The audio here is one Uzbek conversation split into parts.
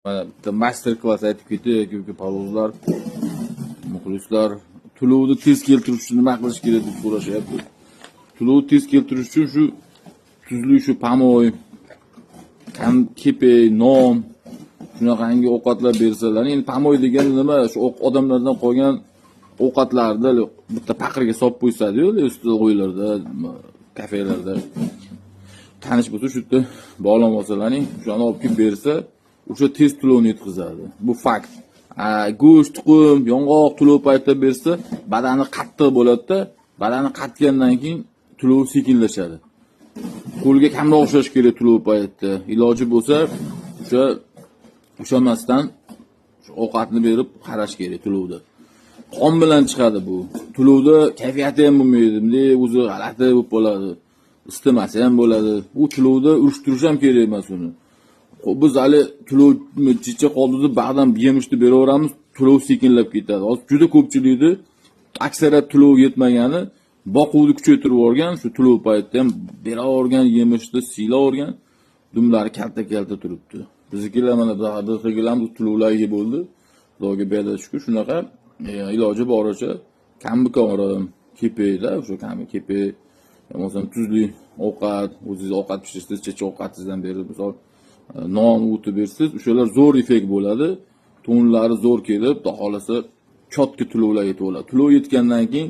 Mana bitta master klass aytib ketdi, ko'p parvozlar, muxlislar to'lovni tez keltirish uchun nima qilish kerak deb so'rashyapti. To'lovni tez keltirish uchun shu tuzli shu pamoy, kepay, non shunaqangi ovqatlar bersalar. Endi pamoy degani nima? Shu odamlardan qolgan ovqatlarni bitta paqirga solib qo'ysadi-yu, ustida qo'ylarda, kafelarda. Tanish bo'lsa shu yerda bog'lab olsalaring, shuni olib kelib bersa, o'sha tez to'lovni yetkazadi. Bu fakt. Go'sht, tuxum, yong'oq to'lov paytida bersa, badani qattiq bo'ladi-da, badani qatgandan keyin to'lov sekinlashadi. Qo'lga kamroq ushlash kerak to'lov paytida. Iloji bo'lsa, ushlamasdan ovqatni berib qarash kerak to'lovda. Qon bilan chiqadi bu. To'lovda kayfiyati ham bo'lmaydi, bunday o'zi g'alati bo'lib qoladi. Istamasa ham bo'ladi. U to'lovda urishtirish ham kerak emas uni. Biz hali to'lovni chicha qoldida ba'dan yemişni beraveramiz, to'lov sekinlab ketadi. Hozir juda ko'pchilikni aksariyat to'lov yetmagani boquvni kuchaytirib yuborgan, shu to'lov paytida ham beravergan yemişni siylavergan, dumlari kalta-kalta turibdi. Biznikilar mana bir xilamiz to'lovlarga bo'ldi. Xudoga berdi shukur, shunaqa iloji boricha kambi-korim, kepayda, o'sha kepay, masalan tuzli ovqat, o'zingiz ovqat pishirsangiz, checha ovqatingizdan berib, misol non o'tib bersangiz, o'shalar zo'r effekt bo'ladi. Tonlari zo'r kelib, xudo xolasa chotki to'lovlar yetib oladi. To'lov yetgandan keyin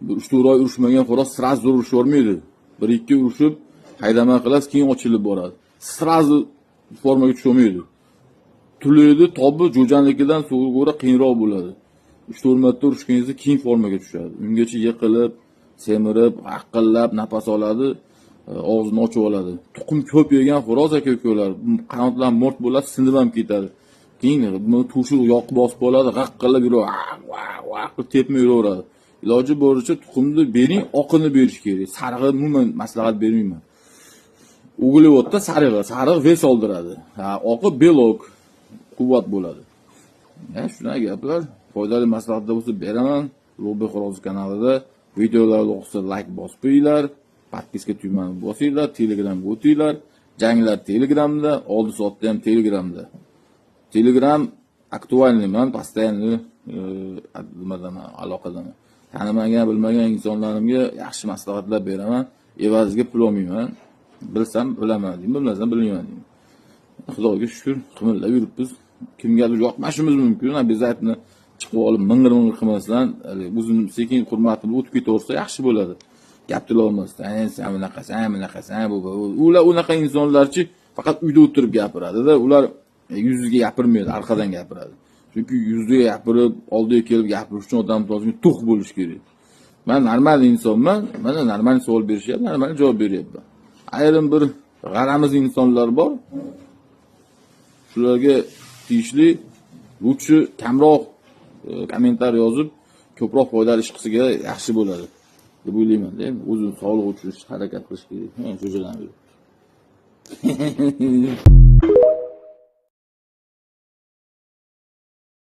3-4 oy urishmagan xo'roz sразу urishavermaydi. 1-2 urishib, haydama qilasiz, keyin ochilib boradi. Sразу formaga tushmaydi. To'lovni tobi jo'janligidan so'g'ura qiyinroq bo'ladi. 3-4 marta urishganingizda keyin formaga tushadi. Ungacha yiqilib, semirib, haqqillab nafas oladi, og'zini ochib oladi. Tuxum ko'p yegan xo'roz aka-ukalar, qanotlar mort bo'ladi, sinib ham ketadi. Keyin buni tushib yoqib bosib oladi, g'aqqillab yuradi, tepmay yuraveradi. Iloji boricha tuxumni bering, oqini berish kerak. Sarig'i umuman maslahat bermayman. Uglevodda sariq ves oldiradi. Oqi belok, quvvat bo'ladi. Shunday gaplar, foydali maslahatlar bo'lsa beraman. Lobe Xo'roz kanalida videolarni yoqsa like bosib qo'yinglar, podpiska tugmani bosinglar, Telegramga o'tinglar. Janglar Telegramda, oldi soatda ham Telegramda. Telegram aktualniman, постоянно aloqadaman. Tanimagan, bilmagan insonlarimga yaxshi maslahatlar beraman, evaziga pul olmayman. Bilsam bilaman, bilmasam bilmayman. Xudoga shukr, qimillab yuribmiz. Kimgadir yoqmashimiz mumkin, obязательно chiqib olib ming'ir qilmasdan, o'zini sekin hurmatini o'tib ketaversa yaxshi bo'ladi. Gaptila olmasdan, sen bunaqasan, bu. Ular unaqa insonlarchi faqat uyda o'tirib gapiradi-da, ular yuziga gapirmaydi, arqadan gapiradi. Chunki yuziga gapirib, oldiga kelib gapirish uchun odam lozim tux bo'lish kerak. Men normal insonman, mana normal savol berishyapti, normal javob beryapman. Ayrim bir g'aramiz insonlar bor. Shularga tegishli lutchi kamroq kommentar yozib, ko'proq foydali ish qilsa yaxshi bo'ladi deb o'ylayman. O'zini sog'liq uchun harakat qilish kerak. Shu joydan